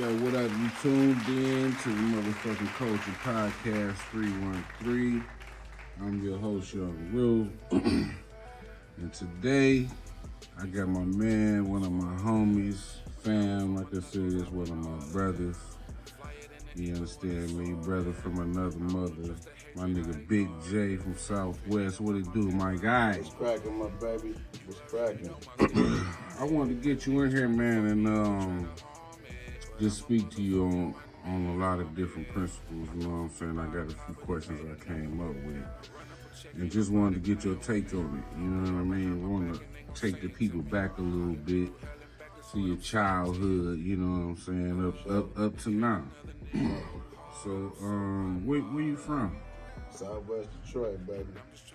Yo, what up? You tuned in to the Motherfucking Culture Podcast 313. I'm your host, Young Rue. And today, I got my man, one of my homies, fam, like I said, is one of my brothers. You understand me? Brother from another mother. My nigga Big J from Southwest. What it do, my guy? What's cracking, my baby? What's cracking? I wanted to get you in here, man, and just speak to you on a lot of different principles. You know what I'm saying? I got a few questions I came up with, and just wanted to get your take on it. You know what I mean? Want to take the people back a little bit to your childhood. You know what I'm saying? Up to now. So, where you from? Southwest Detroit, baby.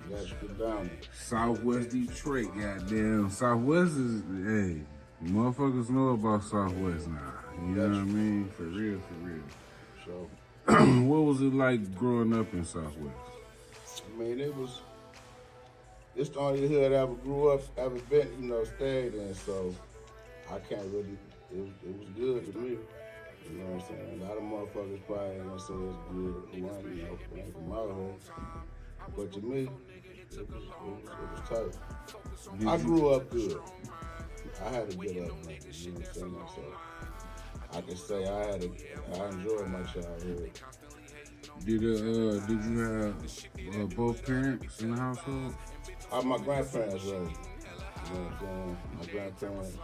You gotta get down there. Southwest Detroit, goddamn. Southwest is, hey, motherfuckers know about Southwest now. You know what I mean? For real. So, What was it like growing up in Southwest? I mean, it's the only hood I ever been, stayed in, so I can't really, it was good to me. You know what I'm saying? A lot of motherfuckers probably ain't gonna say it's good who ain't from my hood. But to me, it was tight. I grew up good. I had a good upbringing, you know what I'm saying? So I can say I enjoyed my childhood. Did you have both parents in the household? My grandparents raised me. You know what I'm saying? My grandparents.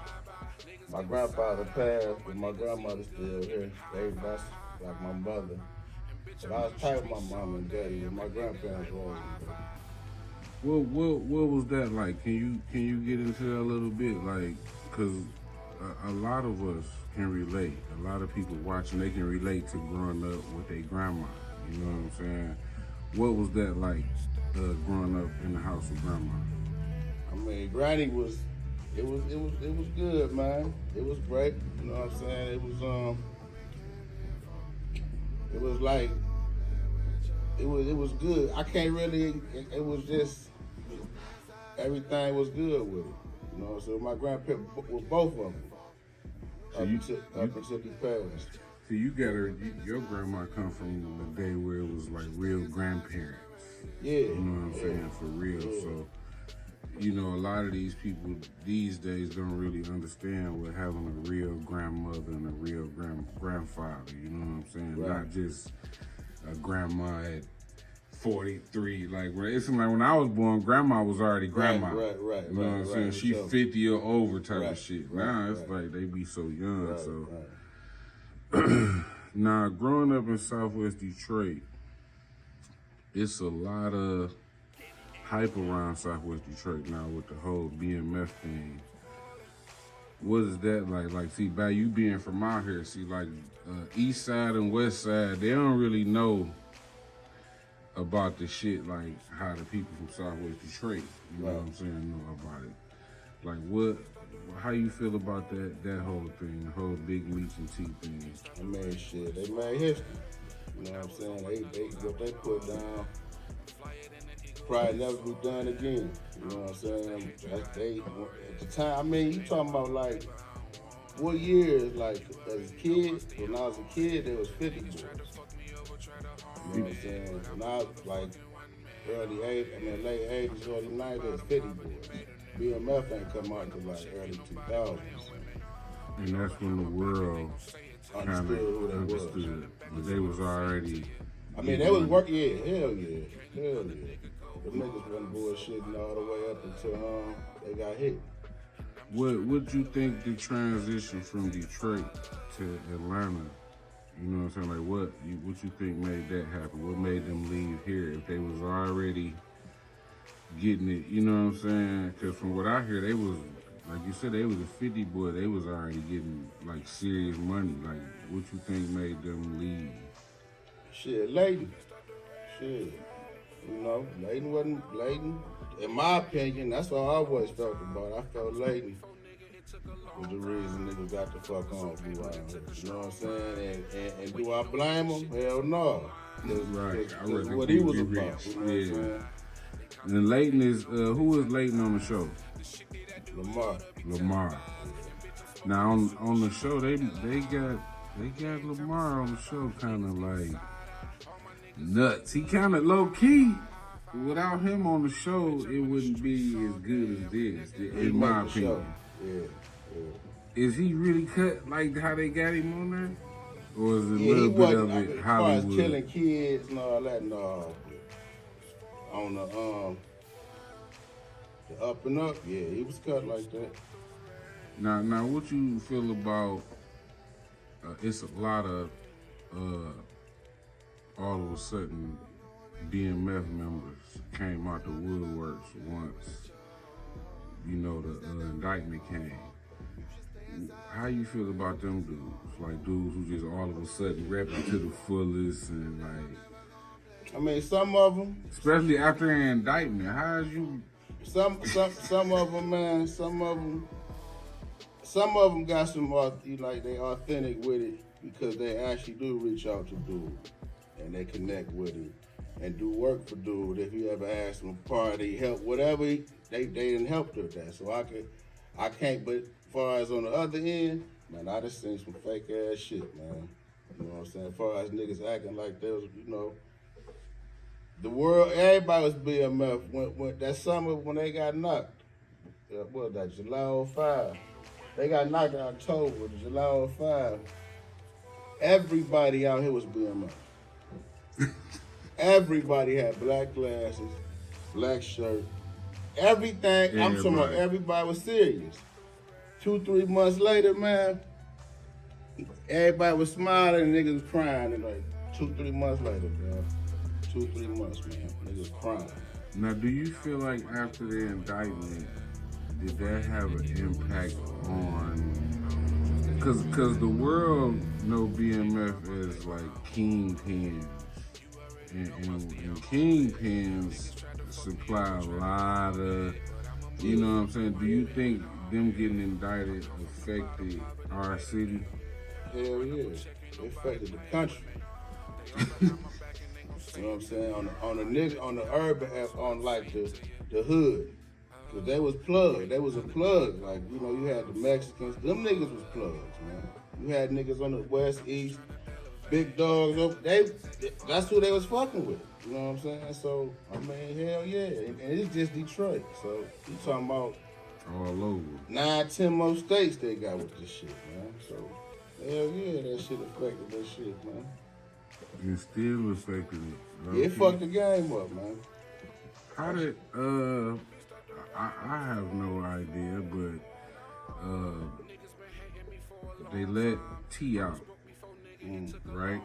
My grandfather passed, but my grandmother's still here. That's like my mother. But I was tight with my mom and daddy, but my grandparents raised me. What was that like? Can you get into that a little bit? Like, cause a lot of us can relate. A lot of people watching, they can relate to growing up with their grandma. You know what I'm saying? What was that like, growing up in the house with grandma? I mean, Granny was, it was good, man. It was great. You know what I'm saying? It was good. I can't really. It was just everything was good with it. You know, so my grandparents with both of them. So up until he passed. So you got your grandma come from the day where it was like real grandparents. Yeah. You know what I'm saying? For real. Yeah. So, you know, a lot of these people these days don't really understand what having a real grandmother and a real grandfather. You know what I'm saying? Right. Not just a grandma at 43. Like, it's like when I was born, grandma was already grandma. Right. You know what I'm saying? She 50 or over type of shit. Now it's like they be so young. Now, growing up in Southwest Detroit, it's a lot of hype around Southwest Detroit now with the whole BMF thing. What is that like? Like, see, by you being from out here, see, like, East Side and West Side, they don't really know about the shit like how the people from Southwest Detroit, you know what I'm saying, know about it. Like, how you feel about that whole thing, the whole Big Meech and T thing? I mean, shit, they made history. You know what I'm saying? What they put down probably never be done again. You know what I'm saying? At the time, I mean, you talking about like, what years, like, as a kid, when I was a kid, there was 50 boys. You know what I'm saying? When I was like late 80s, early 90s, there was 50 boys. BMF ain't come out until like early 2000s. And that's when the world Understood who they was. But they was already... I mean, they was working, hell yeah. The niggas wasn't bullshitting all the way up until they got hit. What you think the transition from Detroit to Atlanta, you know what I'm saying? Like, what you think made that happen? What made them leave here if they was already getting it, you know what I'm saying? Because from what I hear, they was, like you said, they was a 50 boy. They was already getting, like, serious money. Like, what you think made them leave? Shit, Layden. Shit. You know, Layden, in my opinion, that's what I always felt about. I felt Layden was the reason niggas got the fuck on who I am. You know what I'm saying? And do I blame him? Hell no. Right. Cause what he was about. You know what I'm saying? And Layden is, who is Layden on the show? Lamar. Now on the show, they got they got Lamar on the show kind of like nuts. He kind of low key. Without him on the show, it wouldn't be as good as this, in my opinion. Yeah. Is he really cut like how they got him on there? Or is it a Yeah, little he bit wasn't, of it as far as Hollywood? killing kids and all that, no. On the Up and Up, yeah, he was cut like that. Now, what you feel about? It's a lot of all of a sudden BMF members came out the woodworks once, you know, the indictment came. How you feel about them dudes? Like dudes who just all of a sudden rapping to the fullest and like. I mean, some of them, Especially after an indictment, how's you? some of them, man, some of them got some, like they authentic with it because they actually do reach out to dude and they connect with him and do work for dude. If you ever ask them a party, help, whatever, they didn't help with that. So I can't. But as far as on the other end, man, I just seen some fake ass shit, man. You know what I'm saying? As far as niggas acting like they was, you know. The world, everybody was BMF when that summer when they got knocked. What was that, July 05? They got knocked in October, July 05. Everybody out here was BMF. Everybody had black glasses, black shirt, everything. I'm talking about everybody was serious. 2-3 months later, man, everybody was smiling and niggas was crying. And like 2-3 months later, man. 2-3 months, man. Niggas crying. Now, do you feel like after the indictment, did that have an impact on? Because the world know BMF as like kingpins, and kingpins supply a lot of, you know what I'm saying? Do you think them getting indicted affected our city? Hell yeah, it affected the country. You know what I'm saying? On the urban, on like the hood. Cause they was plugged. They was a plug. Like, you know, you had the Mexicans. Them niggas was plugs, man. You had niggas on the west, east, big dogs. That's who they was fucking with. You know what I'm saying? So, I mean, hell yeah. And it's just Detroit. So, you talking about all over 9-10 more states they got with this shit, man. So, hell yeah, that shit affected that shit, man. It still affected it. Okay. It fucked the game up, man. How did I have no idea, but they let T out, right?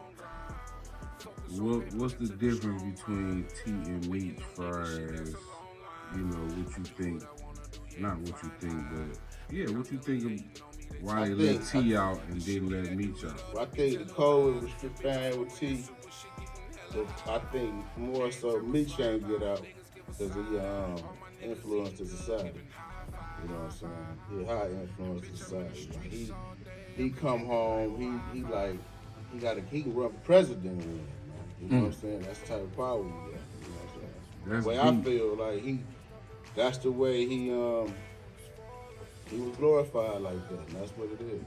What's the difference between T and Meech, as far as, you know, what you think? Not what you think, but yeah, what you think of why they let T out and didn't let Meech out? I think the code was stripped down with T. But I think more so Meech ain't get out because he influenced the society. You know what I'm saying? He high influence the society. Like he come home, he can run for president and win, man. You know what I'm saying? That's the type of power he got. You know what I'm saying? That's the way I feel like that's the way he was glorified like that, and that's what it is.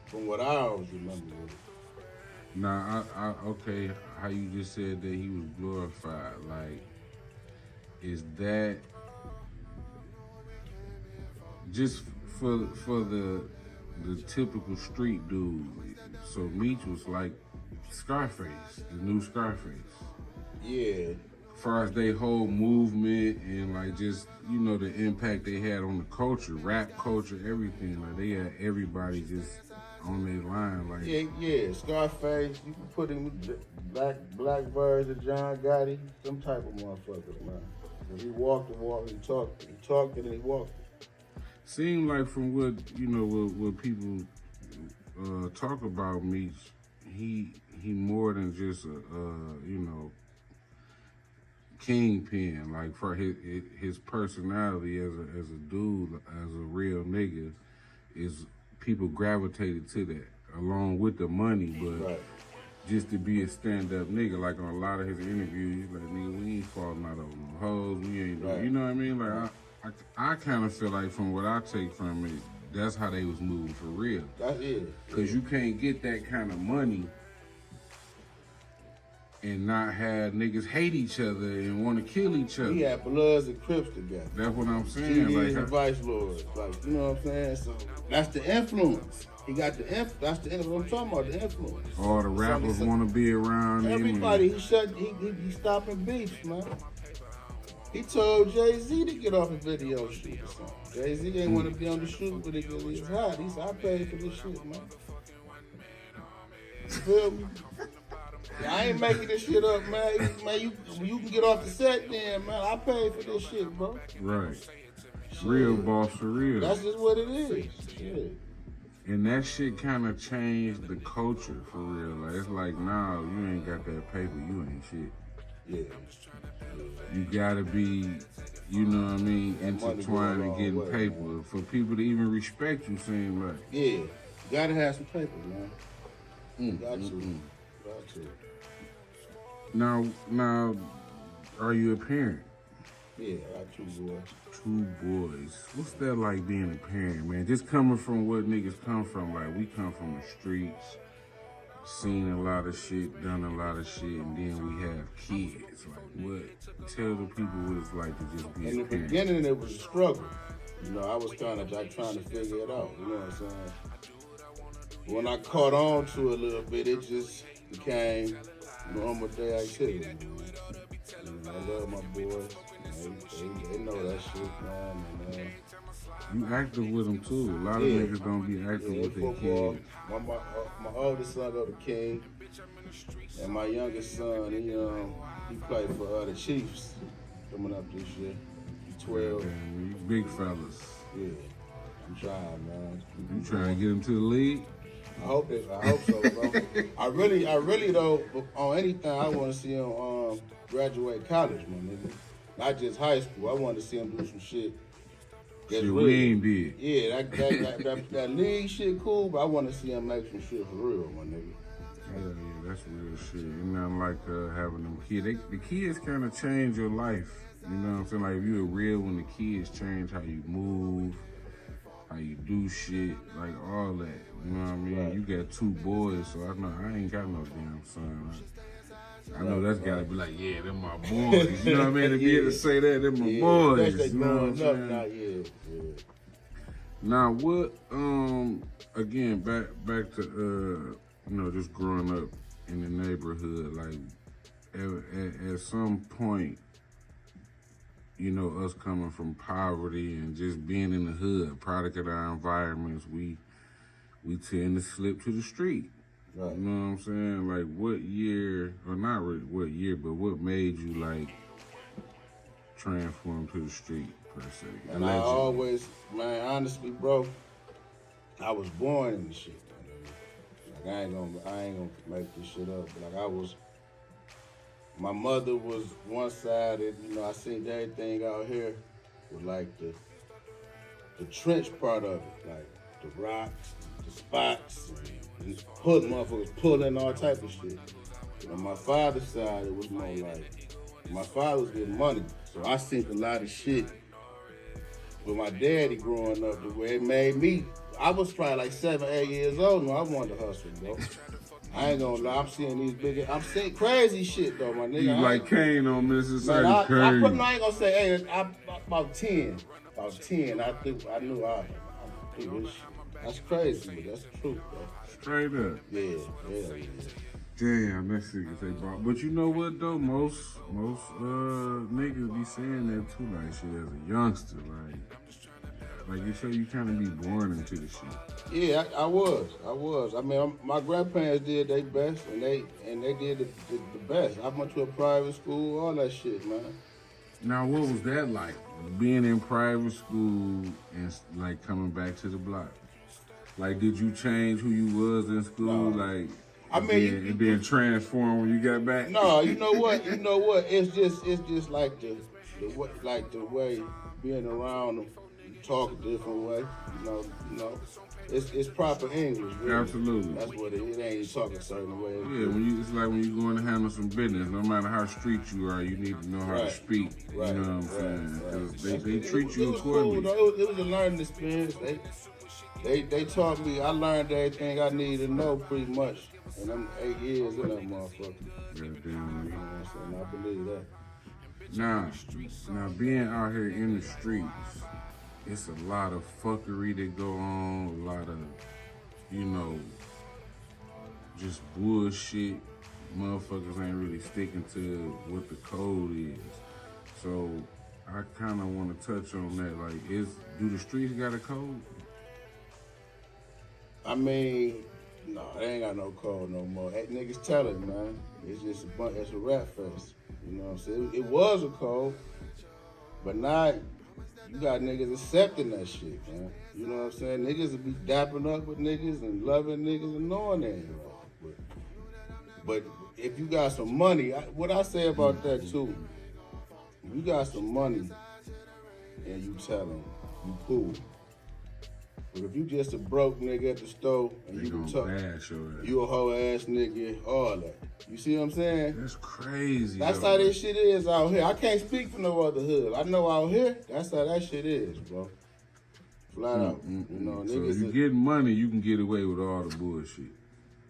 From what I always remember with it. Now, okay, how you just said that he was glorified, like, is that just for the typical street dude? So Meech was like Scarface, the new Scarface. Yeah. As far as they whole movement and like just, you know, the impact they had on the culture, rap culture, everything. Like they had everybody just on their line. Like yeah, Scarface. You can put him with the black version, John Gotti, some type of motherfuckers, man. He walked the walk, he talked and he walked. Seemed like from what, you know, what people talk about Meech, he more than just a you know, kingpin. Like for his personality as a dude, as a real nigga, is people gravitated to that along with the money, but right. Just to be a stand-up nigga, like on a lot of his interviews, like, nigga, we ain't falling out on no hoes, we ain't, right. You know what I mean? Like, I kind of feel like from what I take from it, that's how they was moving for real. That's it. Cause you can't get that kind of money and not have niggas hate each other and want to kill each other. We had Bloods and Crips together. That's what I'm saying. GDs Like, and Vice Lords. Like, you know what I'm saying? So that's the influence. He got the that's the influence. I'm talking about the influence. all the rappers want to be around him. Everybody, he stopping beefs, man. He told Jay-Z to get off a video shoot or something. Jay-Z didn't want to be on the shoot, but it was hot. He said, I paid for this shit, man. You feel me? I ain't making this shit up, man. You can get off the set then, man. I paid for this shit, bro. Right. Real boss for real. That's just what it is. Shit. And that shit kind of changed the culture for real. Like, it's like, nah, you ain't got that paper, you ain't shit. Yeah. You gotta be, you know what I mean, intertwined and getting paper. Man. For people to even respect you, seem like. Yeah. You gotta have some paper, man. Got to. Now, are you a parent? Yeah, I got 2 boys. 2 boys. What's that like being a parent, man? Just coming from what niggas come from. Like, we come from the streets, seen a lot of shit, done a lot of shit, and then we have kids. Like, what? Tell the people what it's like to just be a parent. In the beginning, it was a struggle. You know, I was kind of like trying to figure it out. You know what I'm saying? When I caught on to it a little bit, it just became normal day activity. And I love my boys. They know that shit, man. And, you active with them too. A lot of niggas don't be active with their kids. My oldest son go to King, and my youngest son, he played for the Chiefs coming up this year. He's 12. Man, you big fellas. Yeah, I'm trying, man. You trying to get him to the league? I hope so, bro. I really though, on anything, I want to see him graduate college, my nigga. Not just high school. I want to see him do some shit. Shit we ain't did. Yeah, that league shit cool, but I want to see him make some shit for real, my nigga. Yeah, that's real shit. Ain't nothing like having them kids. The kids kind of change your life. You know what I'm saying? Like, if you're real, when the kids change how you move, how you do shit, like all that. You know what I mean? Right. You got 2 boys, so I know I ain't got no damn son. I know that's gotta be like, yeah, them my boys. You know what I mean? To be able to say that, them my boys. They you know what I'm saying? Now, yeah. Now what? Again, back to just growing up in the neighborhood. Like, at some point, us coming from poverty and just being in the hood, product of our environments, we tend to slip to the street. Right. You know what I'm saying? Like, what year, or not really what year, but what made you, like, transform to the street, per se? And I always, man, honestly, bro, I was born in the shit. Like, I ain't gonna make this shit up, but like, my mother was one-sided, I seen everything out here with, like, the trench part of it, like, the rocks, the spots, and motherfuckers pulling all type of shit. On my father's side, it was more like, my father was getting money, so I seen a lot of shit with my daddy growing up, the way it made me. I was probably like 7, 8 years old, and I wanted to hustle, bro. I ain't gonna lie, I'm seeing crazy shit though, my nigga. You like Kane on Mississippi. I ain't gonna say, hey, about 10, I knew I do this shit. That's crazy, but that's the truth, bro. Straight up. Yeah. Damn, that shit can take ball. But you know what though? Most niggas be saying that too, like shit as a youngster, like you say, you kind of be born into the shit. Yeah, I was. I mean, my grandparents did their best, and they did the best. I went to a private school, all that shit, man. Now, what was that like? Being in private school and like coming back to the block. Like, did you change who you was in school? No. Like, I mean, being transformed when you got back. No, you know what? It's just like the way being around them. Talk a different way, you know. It's proper English, really. Absolutely. That's what it ain't talking a certain way. Yeah, it's like when you going to handle some business, no matter how street you are, you need to know how to speak. Right. You know what I'm saying? Because they treat you accordingly. accordingly. Cool, it was a learning experience. They taught me. I learned everything I needed to know pretty much in them 8 years in that motherfucker. Goddamn, You know what I'm saying? I believe that. Now being out here in the streets, it's a lot of fuckery that go on, a lot of, just bullshit. Motherfuckers ain't really sticking to what the code is. So I kind of want to touch on that. Like, do the streets got a code? I mean, no, they ain't got no code no more. Hey, niggas tell it, man. It's just it's a rap fest. You know what I'm saying? It was a code, but now you got niggas accepting that shit, man. You know what I'm saying? Niggas will be dapping up with niggas and loving niggas and knowing they ain't wrong. But if you got some money, what I say about that too, if you got some money and you telling, you cool. But if you just a broke nigga at the store and you can talk, you a hoe ass nigga, all that. You see what I'm saying? That's crazy. That's how this shit is out here. I can't speak for no other hood. I know out here, that's how that shit is, bro. Flat out. You know, So niggas. if you get money, you can get away with all the bullshit.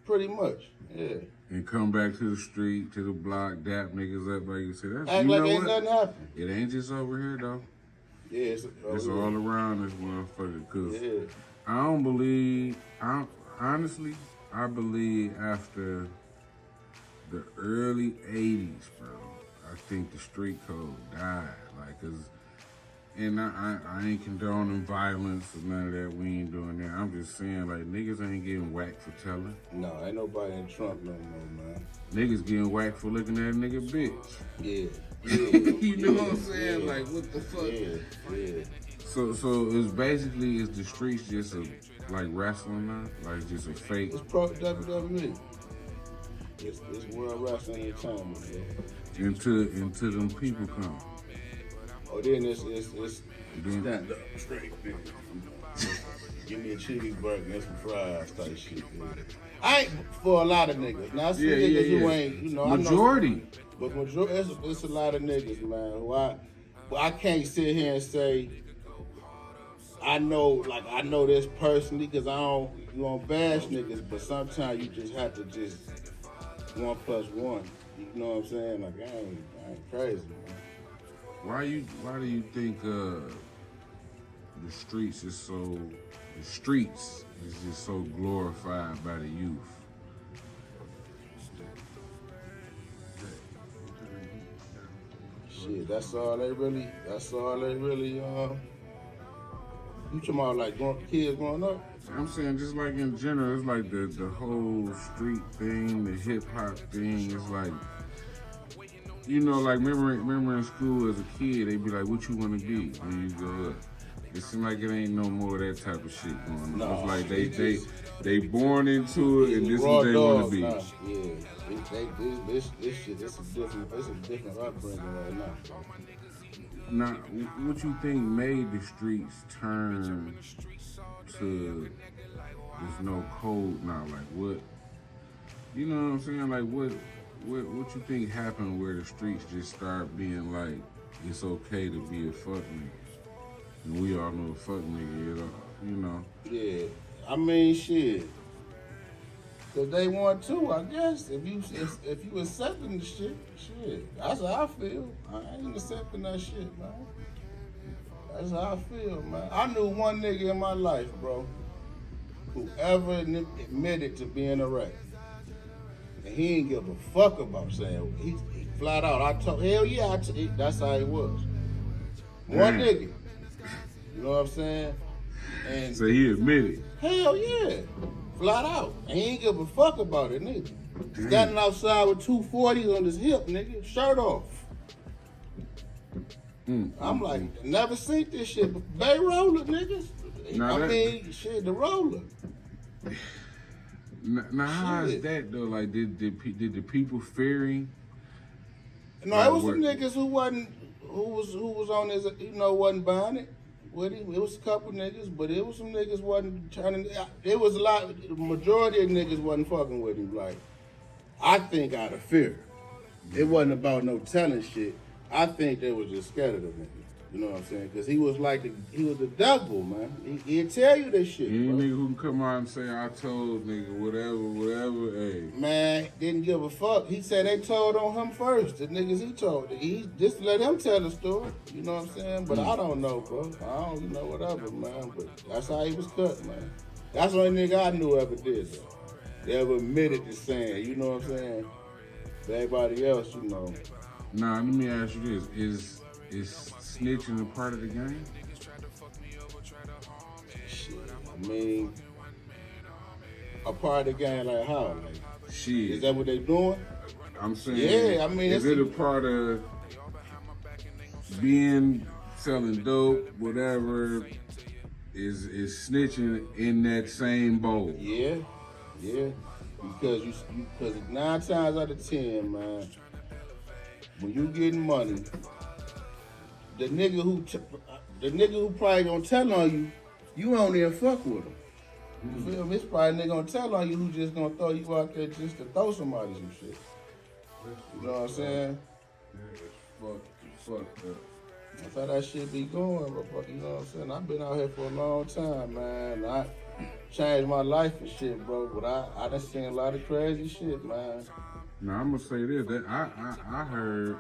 Pretty much, yeah. And come back to the street, to the block, dap niggas up, like you said. That's, Act you like know ain't what? nothing happened. It ain't just over here, though. Yeah, it's all around this motherfucker. Cause yeah. I don't believe, honestly, I believe after the early 80s, bro, I think the street code died. Like, and I ain't condoning violence or none of that. We ain't doing that. I'm just saying, like, niggas ain't getting whacked for telling. No, ain't nobody in Trump no more, man. Niggas getting whacked for looking at a nigga bitch. Yeah. You know what I'm saying? Like, what the fuck? Yeah. So it's basically, is the streets just like wrestling now? Like just a fake? It's pro WWE. It's World Wrestling Entertainment, bro. Until them people come. Oh, then it's stand up straight, nigga. Give me a cheeseburger and some fries type shit. Nigga. I ain't for a lot of niggas. Now I see niggas who ain't, majority. I know, but majority, it's a lot of niggas, man. Who I can't sit here and say I know this personally because you don't bash niggas, but sometimes you just have to just 1 + 1. You know what I'm saying? Like I ain't crazy, man. Why do you think the streets is just so glorified by the youth? Shit, that's all they really, you talking about like kids growing up? I'm saying just like in general, it's like the whole street thing, the hip hop thing. It's like, like remember in school as a kid, they be like, "What you want to be when you grow up?" It seems like it ain't no more of that type of shit going on. No, it's like they born into it, and this is what they want to be. Nah. Yeah, this shit, it's a different upbringing right now. Now, what you think made the streets turn to there's no code now? Like what? You know what I'm saying? Like what you think happened where the streets just start being like it's okay to be a fuck nigga, and we all know a fuck nigga, Yeah, I mean shit. Cause they want to, I guess. If you accepting the shit, that's how I feel. I ain't accepting that shit, man. That's how I feel, man. I knew one nigga in my life, bro, who ever admitted to being a rat. And he didn't give a fuck about saying he flat out. I told, hell yeah, that's how he was. One nigga. You know what I'm saying? And so he admitted. Hell yeah. Flat out. And he ain't give a fuck about it, nigga. Standing outside with 240s on his hip, nigga, shirt off. I'm like, never seen this shit. Bay Roller, niggas. The Roller. Now how is that though? Like, did the people fearing? No, it was some niggas who was on his, wasn't buying it with him. It was a couple niggas, but it was some niggas wasn't turning. It was a lot. The majority of niggas wasn't fucking with him. Like, I think out of fear. It wasn't about no telling shit. I think they was just scared of the nigga. You know what I'm saying? Because he was the devil, man. He'd tell you this shit, Any bro. nigga who can come out and say, I told nigga, whatever, hey. Man, didn't give a fuck. He said they told on him first. The niggas he told. He just let him tell the story. You know what I'm saying? But I don't know, bro. I don't, whatever, man. But that's how he was cut, man. That's the only nigga I knew ever did that. They ever admitted to saying, you know what I'm saying? But everybody else, Nah, let me ask you this. Is snitching a part of the game? Shit. I mean, a part of the game, like how? Like, Shit. is that what they doing? I'm saying, Yeah, I mean, is it a part of selling dope, whatever, is snitching in that same bowl? Yeah. Because because 9 times out of 10, man, when you getting money, the nigga who probably gonna tell on you, you don't even fuck with him. You feel me? It's probably a nigga gonna tell on you who just gonna throw you out there just to throw somebody some shit. You know what I'm saying? Fucked up. That's how that shit be going, but you know what I'm saying? I've been out here for a long time, man. I changed my life and shit, bro. But I done seen a lot of crazy shit, man. Now I'm gonna say this, that I heard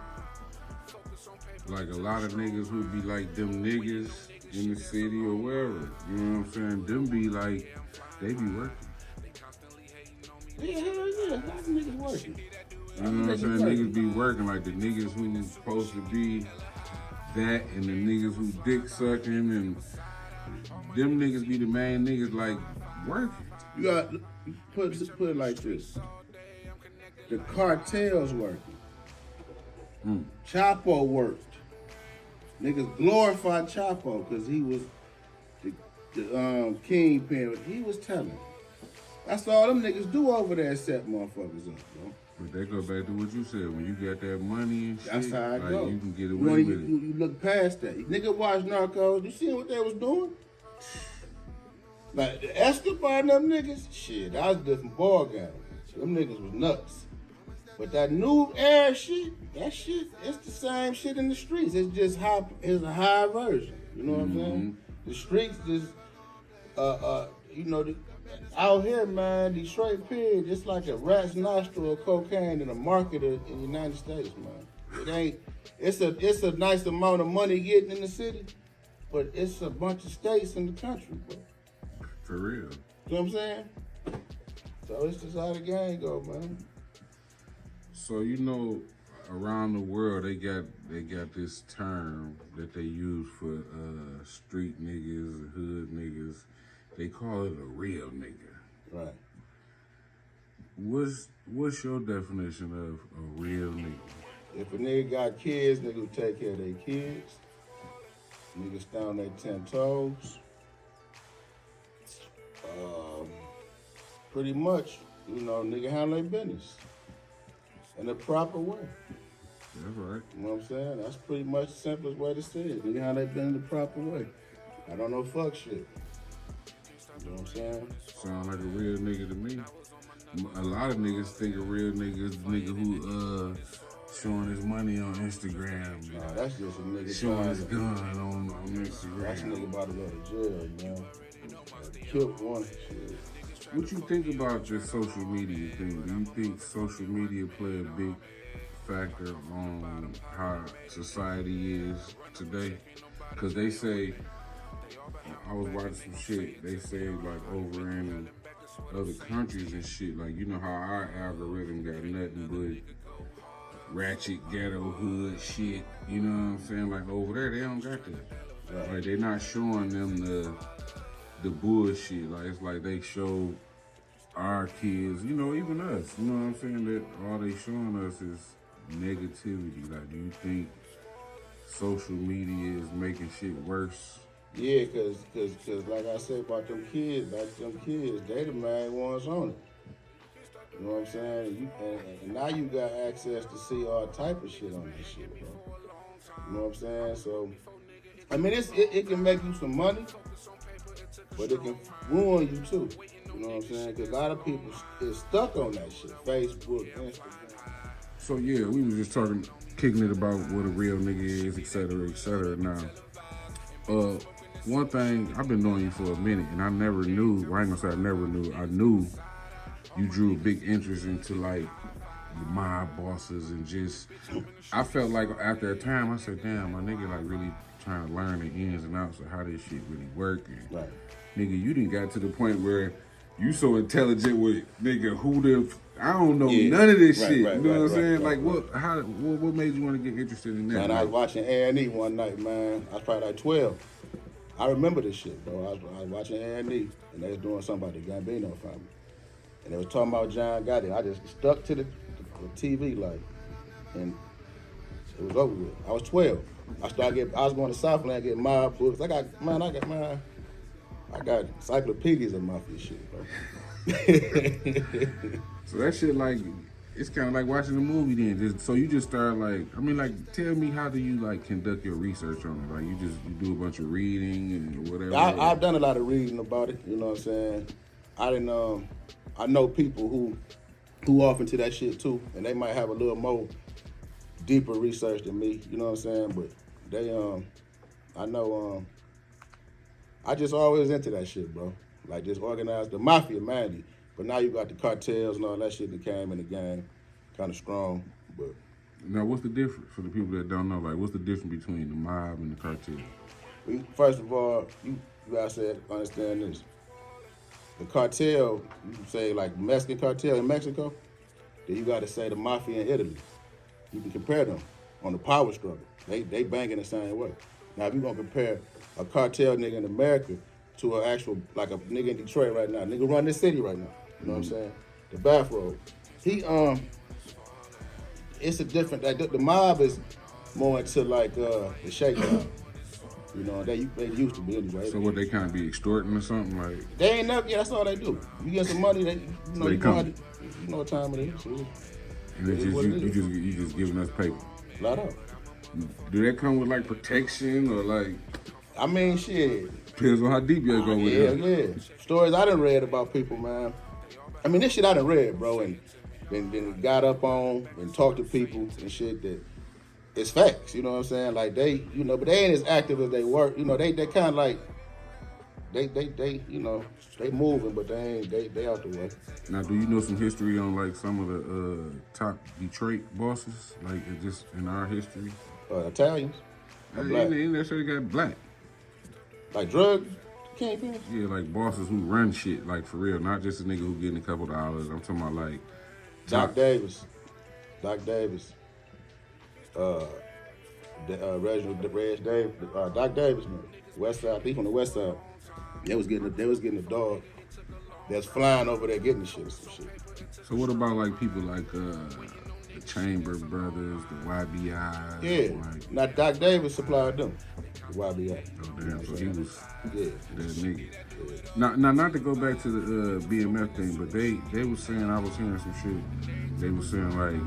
like a lot of niggas who be like them niggas in the city or wherever. You know what I'm saying? Them be like, they be working. Yeah, hell yeah, a lot of niggas working. You know what I'm saying? Niggas be working like the niggas who's supposed to be that and the niggas who dick sucking and them niggas be the main niggas like working. You got put it like this. The cartel's working. Chapo worked. Niggas glorified Chapo because he was the kingpin. He was telling. That's all them niggas do over there, set motherfuckers up, bro. But that go back to what you said. When you got that money and shit, That's how I like, go. you can get away with it. You look past that. Nigga watch Narcos. You see what they was doing? Like the Escobar and them niggas, shit, that was a different ball game. Them niggas was nuts. But that new era shit, it's the same shit in the streets. It's just it's a high version. You know what I'm saying? The streets just, out here, man, Detroit period, it's like a rat's nostril of cocaine in the market in the United States, man. It's a nice amount of money getting in the city, but it's a bunch of states in the country, bro. For real. You know what I'm saying? So it's just how the game go, man. So around the world they got this term that they use for street niggas, hood niggas. They call it a real nigga. Right. What's your definition of a real nigga? If a nigga got kids, nigga will take care of their kids. Niggas stand on their 10 toes. Pretty much, nigga handle their business in the proper way. That's right. You know what I'm saying? That's pretty much the simplest way to say it. Nigga handle their business the proper way. I don't know fuck shit. You know what I'm saying? Sound like a real nigga to me. A lot of niggas think a real nigga is the nigga who showing his money on Instagram. Nah, that's just a nigga showing his gun on Instagram. That's a nigga about to go to jail, man. Killed one shit. What you think about your social media thing? Do you think social media play a big factor on how society is today? Because they say, I was watching some shit, they say like over in other countries and shit, like how our algorithm got nothing but ratchet ghetto hood shit, you know what I'm saying? Like over there, they don't got that. Right. Like they're not showing them the bullshit. Like it's like they show our kids, even us, you know what I'm saying, that all they showing us is negativity. Like, do you think social media is making shit worse? Yeah, cause like I said about them kids, they the main ones on it. You know what I'm saying? And now you got access to see all type of shit on this shit, bro. You know what I'm saying? So, I mean, it can make you some money, but it can ruin you too. You know what I'm saying? Because a lot of people is stuck on that shit. Facebook, Instagram. So yeah, we was just kicking it about what a real nigga is, et cetera, et cetera. Now, one thing, I've been knowing you for a minute, and I never knew. Well, I ain't gonna say I never knew. I knew you drew a big interest into like the mob bosses and just. I felt like after a time, I said, "Damn, my nigga like really trying to learn the ins and outs of how this shit really work." And Right. nigga, you didn't got to the point where you so intelligent with nigga who the. I don't know none of this shit. Right, you know what I'm saying? right. What made you want to get interested in that? Man, I was watching A&E one night, man. I was probably like 12. I remember this shit, bro. I was watching A&E, and they was doing something about the Gambino family. And they was talking about John Gotti. I just stuck to the TV, like, and it was over with. I was 12. I was going to Southland getting mob books. I got encyclopedias of mafia shit, bro. So that shit, like, it's kind of like watching a movie then. So you just start like, I mean, like, tell me, how do you like conduct your research on it? Like, you do a bunch of reading and whatever. I've done a lot of reading about it. You know what I'm saying? I know people who off into that shit too, and they might have a little more deeper research than me. You know what I'm saying? But they, I know, I just always into that shit, bro. Like, just organized the mafia, man. But now you got the cartels and all that shit that came in the game, kind of strong. But now, what's the difference for the people that don't know? Like, what's the difference between the mob and the cartel? First of all, you gotta understand this. The cartel, you can say like Mexican cartel in Mexico, then you gotta say the mafia in Italy. You can compare them on the power struggle. They banging the same way. Now, if you're gonna compare a cartel nigga in America to an actual, like a nigga in Detroit right now, nigga run this city right now. You know what I'm saying? The bathrobe. It's a different, like, the mob is more into like the shakedown. You know, they used to be anyway. So what, they kind of be extorting or something? Like, they ain't never, yeah, that's all they do. You get some money, you know what time it is. So and it's you just giving us paper. Flat out. Do that come with like protection or like? I mean, shit. Depends on how deep you go with it. Yeah. Stories I done read about people, man. I mean, this shit I done read, bro, and then got up on and talked to people and shit that it's facts. You know what I'm saying? Like, they, you know, but they ain't as active as they work. You know, they kind of like they you know, they moving, but they out the way. Now, do you know some history on like some of the top Detroit bosses, like just in our history? Italians. Ain't necessarily got black. Like drug kingpins? Yeah, like bosses who run shit, like for real, not just a nigga who getting a couple dollars. I'm talking about like Doc Davis. Reginald Reg Davis. Doc Davis, man. West Side. He from the West Side. They was getting a dog that's flying over there getting the shit or some shit. So what about like people like the Chamber Brothers, the YBIs? Yeah. Like, now Doc Davis supplied them. The YBI. Oh damn! So he was that nigga. Yeah. Now, not to go back to the BMF thing, but they was saying, I was hearing some shit. They was saying like,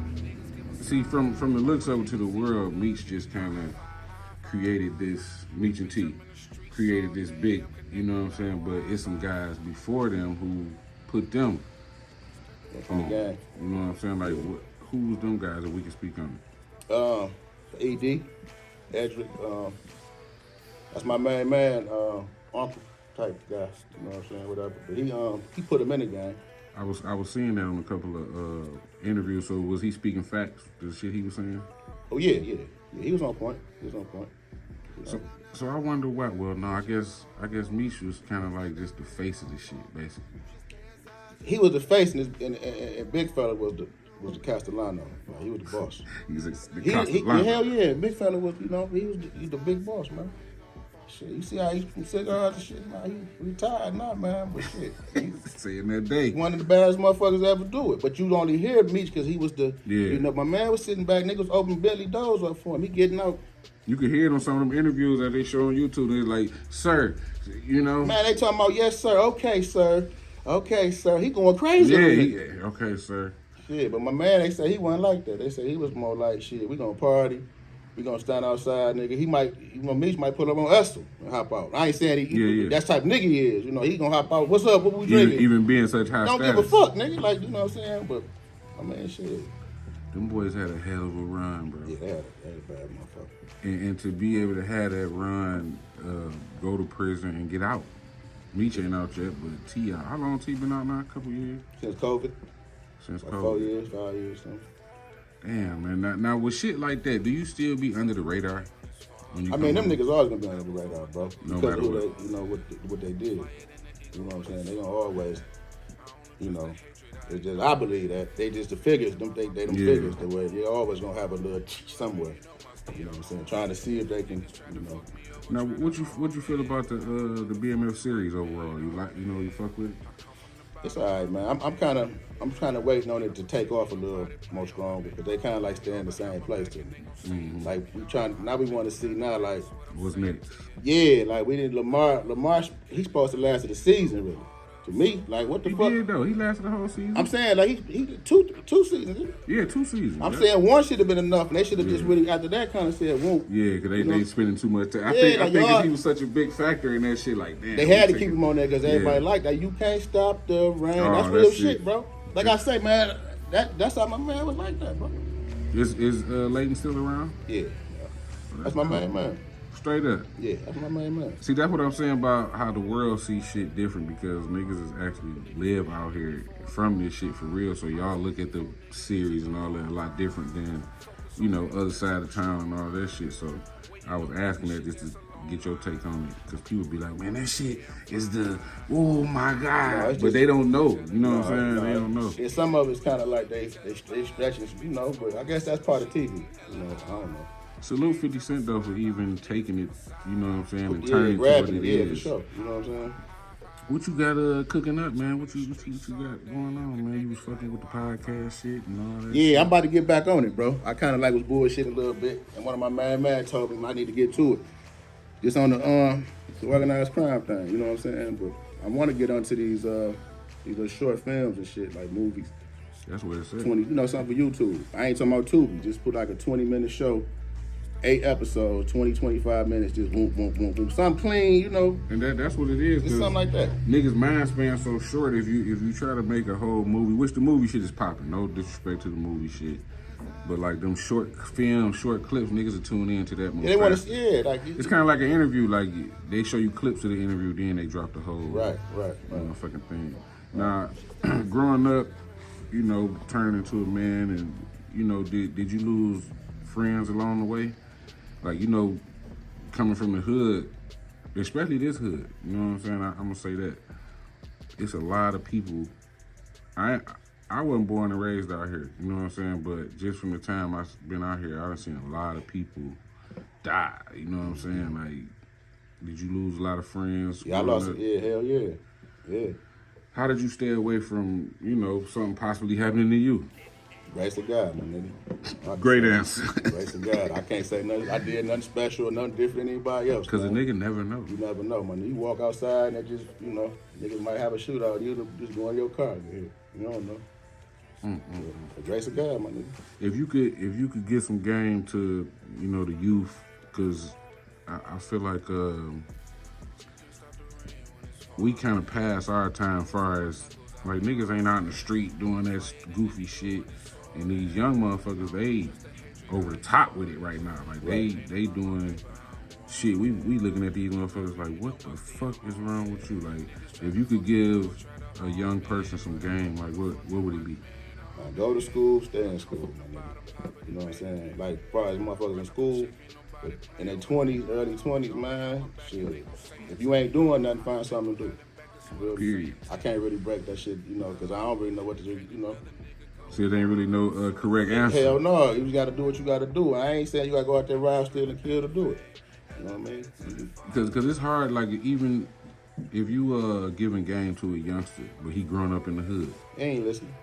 see, from the looks of it to the world, Meech just kind of created this, Meech and T created this big, you know what I'm saying? But it's some guys before them who put them on. You know what I'm saying? Like, who's them guys that we can speak on? ED, Edric. That's my main man, uncle type guy. You know what I'm saying? Whatever. But he put him in the game. I was seeing that on a couple of interviews. So was he speaking facts? The shit he was saying? Oh yeah. He was on point. So I wonder what. Well, no, I guess Meech was kind of like just the face of the shit, basically. He was the face, and Big Fella was the Castellano. Like, he was the boss. He's the Castellano. Hell yeah, Big Fella was. You know, he's the big boss, man. Shit, you see how he's from cigars and shit. Now he retired now, man. But shit, saying that day, one of the baddest motherfuckers ever do it. But you only hear Meech because he was the. Yeah. You know, my man was sitting back. Niggas opening Bentley doors up for him. He getting out. You could hear it on some of them interviews that they show on YouTube. They're like, "Sir, you know." Man, they talking about, yes, sir. Okay, sir. He going crazy. Yeah. Okay, sir. Shit, but my man, they say he wasn't like that. They say he was more like, shit, we gonna party. We gonna stand outside, nigga. He might, Meech might pull up on Ussel and hop out. I ain't saying that's type of nigga he is. You know, he gonna hop out. What's up? What we drinking? Even being such high Don't status. give a fuck, nigga. Like, you know what I'm saying? But, I mean, shit. Them boys had a hell of a run, bro. Yeah, they had a bad motherfucker. And to be able to have that run, go to prison and get out. Meech ain't out yet, but T out. How long T been out now? A couple years? Since COVID. Since Like COVID. 4 years, 5 years, something. Damn, man. Now with shit like that, do you still be under the radar? When you I mean, come them home? niggas always gonna be under the radar, bro. No Because matter of who what. they, you know, what they did. You know what I'm saying? They gonna always, you know, it's just, I believe that. They just the figures, they them Yeah. figures, the way they're always gonna have a little somewhere. You know what I'm saying? Trying to see if they can, you know. Now, what you feel about the BMF series overall? You like, you fuck with it? It's all right, man. I'm kind of waiting on it to take off a little more stronger because they kind of like stay in the same place to me. Mm-hmm. Like we want to see now, like What's next? yeah, like we need Lamar. He's supposed to last the season, really. To me, like what the He fuck? did though. He lasted the whole season. I'm saying like he did two seasons. Yeah, 2 seasons. I'm yeah. saying one should have been enough, and they should have just really after that kind of said, "Whoa." Yeah, because they know? spending too much time. I Yeah, think like, 'cause y'all- he was such a big factor in that shit. Like, damn. They we had to take keep it. him on there because everybody Yeah. like that. You can't stop the rain. Oh, That's real that's shit, it. bro. Like I say, man, that's how my man was like that, bro. Is Leighton still around? Yeah, that's my main man. Straight up. Yeah, that's my main man. See, that's what I'm saying about how the world sees shit different because niggas is actually live out here from this shit for real. So y'all look at the series and all that a lot different than, other side of town and all that shit. So I was asking that just to get your take on it because people be like, man, that shit is oh my God. No, it's but just- they don't know. You know what I'm saying? No, They don't know. Yeah, some of it's kind of like they stretching, but I guess that's part of TV. I don't know. Salute 50 Cent though for even taking it, you know what I'm saying, and Yeah, turning it to what grabbing it it, yeah, for is. sure. You know what I'm saying? What you got cooking up, man? What you got going on, man? You was fucking with the podcast shit and all that. Yeah, I'm about to get back on it, bro. I kind of like was bullshitting a little bit, and one of my man told me I need to get to it. Just on the organized crime thing, you know what I'm saying? But I want to get onto these little short films and shit, like movies. That's what it said. 20, something for YouTube. I ain't talking about Tubi. Just put like a 20-minute show, 8 episodes, 20, 25 minutes, just boom, boom, boom, boom. Something clean, And that's what it is. just 'cause something like that. Niggas' mind span so short. If you try to make a whole movie, which the movie shit is popping. No disrespect to the movie shit, but like them short film, short clips, niggas will tune in to that movie. Yeah, they want to, like It's kind of like an interview. Like they show you clips of the interview, then they drop the whole right. fucking thing. Now, growing up, turning into a man, and did you lose friends along the way? Like coming from the hood, especially this hood. You know what I'm saying? I'm gonna say that it's a lot of people. I wasn't born and raised out here. You know what I'm saying? But just from the time I've been out here, I've seen a lot of people die. You know what I'm saying? Like, did you lose a lot of friends? Yeah, I growing lost up? it. Yeah, hell yeah. Yeah. How did you stay away from, something possibly happening to you? Grace of God, my nigga. Great answer. Grace of God. I can't say nothing. I did nothing special or nothing different than anybody else. Because a man. nigga never know. You never know, man. You walk outside and it just, niggas might have a shootout. You just go in your car. You don't know. The grace of God, my nigga. If you could get some game to, the youth, because I feel like we kind of pass our time far as, like, niggas ain't out in the street doing that goofy shit. And these young motherfuckers, they over the top with it right now. Like, they doing shit. We looking at these motherfuckers like, what the fuck is wrong with you? Like, if you could give a young person some game, like, what would it be? Go to school, stay in school, my nigga. You know what I'm saying? Like, as far as motherfuckers in school, in their 20s, early 20s, man, shit. If you ain't doing nothing, find something to do. Really. Period. I can't really break that shit, because I don't really know what to do, See, there ain't really no correct answer. Hell no, you gotta do what you gotta do. I ain't saying you gotta go out there, rob, steal, and kill to do it. You know what I mean? Because it's hard, like, even if you giving game to a youngster, but he growing up in the hood. They ain't listening.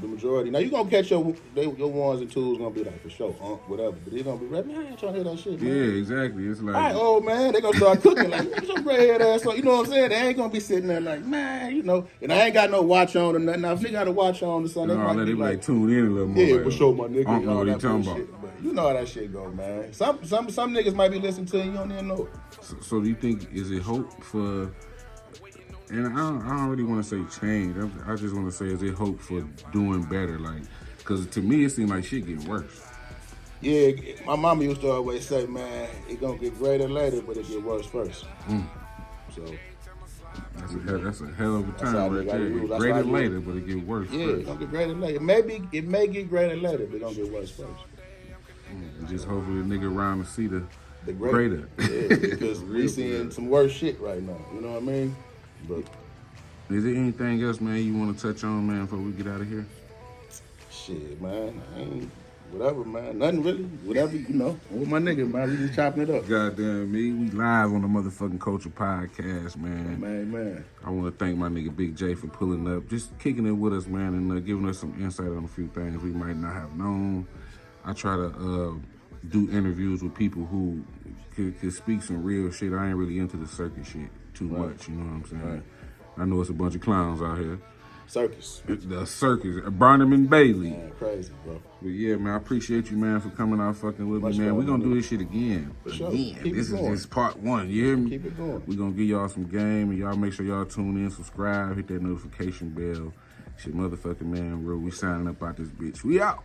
The majority. Now you gonna catch your ones and twos gonna be like for sure, whatever. But they gonna be right, man, I ain't trying to hear that shit, man. Yeah, exactly. It's like, All right, old man, they gonna start cooking like, get your gray head ass on. You know what I'm saying? They ain't gonna be sitting there like, man, and I ain't got no watch on or nothing. Now if they got a watch on or something, they no, might they be be like, like tune in a little more. yeah, like, for sure, my nigga. I don't know all what he that talking bullshit. about. But you know how that shit go, man. Some niggas might be listening to you, you don't even know it. So do you think, is it hope for, and I don't really want to say change. I just want to say, is it hope for doing better? Like, Cause to me it seemed like shit getting worse. Yeah, my mama used to always say, man, it gonna get greater later, but it get worse first. So That's a hell of a That's how term they right gotta there. use. Get That's greater why you- later, but it get worse yeah, first. it's gonna get greater later. Maybe it may get greater later, but it's gonna get worse first. And just hopefully the nigga around to see the The greater. Yeah, because we Real seeing good. some worse shit right now. You know what I mean? But Is there anything else, man, you want to touch on, man, before we get out of here? shit, man, I ain't whatever, man. Nothing really. Whatever, you know. With my nigga, man, we just chopping it up. Goddamn me, we live on the motherfucking Culture Podcast, man. Man. I want to thank my nigga Big J for pulling up, just kicking it with us, man, and giving us some insight on a few things we might not have known. I try to do interviews with people who could speak some real shit. I ain't really into the circus shit too much, you know what I'm saying? Right. I know it's a bunch of clowns out here. Circus. The circus, Barnum and Bailey. Man, crazy, bro. But yeah, man, I appreciate you, man, for coming out fucking with Much me, man. love, We're gonna man. do this shit again. For sure. Again. Keep This it is going. just part one. You hear me? Keep it going. We're gonna give y'all some game, and y'all make sure y'all tune in, subscribe, hit that notification bell. Shit, motherfucking man, real. We signing up out this bitch. We out.